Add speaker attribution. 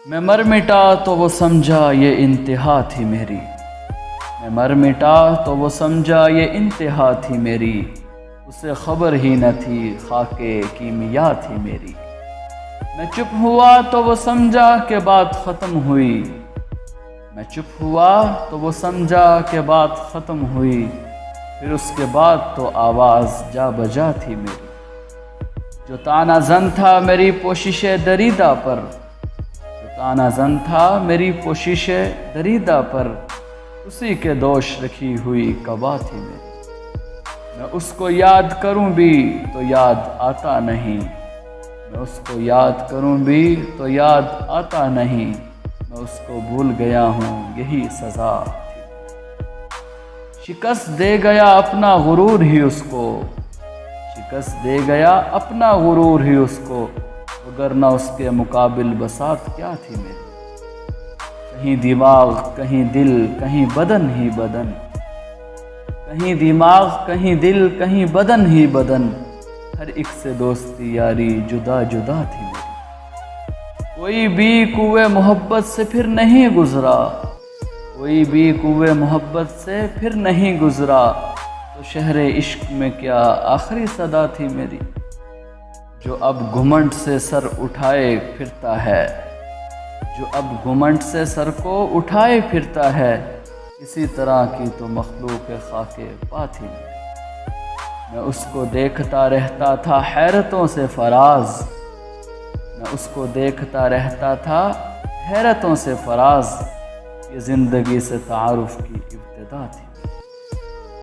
Speaker 1: میں مر مٹا تو وہ سمجھا یہ انتہا تھی میری، میں مر مٹا تو وہ سمجھا یہ انتہا تھی میری، اسے خبر ہی نہ تھی خاک کیمیا تھی میری۔ میں چپ ہوا تو وہ سمجھا کہ بات ختم ہوئی، میں چپ ہوا تو وہ سمجھا کہ بات ختم ہوئی، پھر اس کے بعد تو آواز جا بجا تھی میری۔ جو تانا زن تھا میری کوشش دریدہ پر، جو تانا زن تھا میری کوشش دریدہ پر، اسی کے دوش رکھی ہوئی قبا تھی میری۔ میں اس کو یاد کروں بھی تو یاد آتا نہیں، میں اس کو یاد کروں بھی تو یاد آتا نہیں، میں اس کو بھول گیا ہوں یہی سزا تھی۔ شکست دے گیا اپنا غرور ہی اس کو، شکست دے گیا اپنا غرور ہی اس کو، وگرنہ اس کے مقابل بساط کیا تھی میری۔ کہیں دماغ کہیں دل کہیں بدن ہی بدن، کہیں دماغ کہیں دل کہیں بدن ہی بدن، ہر ایک سے دوستی یاری جدا جدا تھی میری۔ کوئی بھی کوئے محبت سے پھر نہیں گزرا، کوئی بھی کوئے محبت سے پھر نہیں گزرا، تو شہر عشق میں کیا آخری صدا تھی میری۔ جو اب گھمنڈ سے سر اٹھائے پھرتا ہے، جو اب گھمنڈ سے سر کو اٹھائے پھرتا ہے، اسی طرح کی تو مخلوق خاک پا تھی میری۔ میں اس کو دیکھتا رہتا تھا حیرتوں سے فراز، میں اس کو دیکھتا رہتا تھا حیرتوں سے فراز، یہ زندگی سے تعارف کی ابتدا تھی۔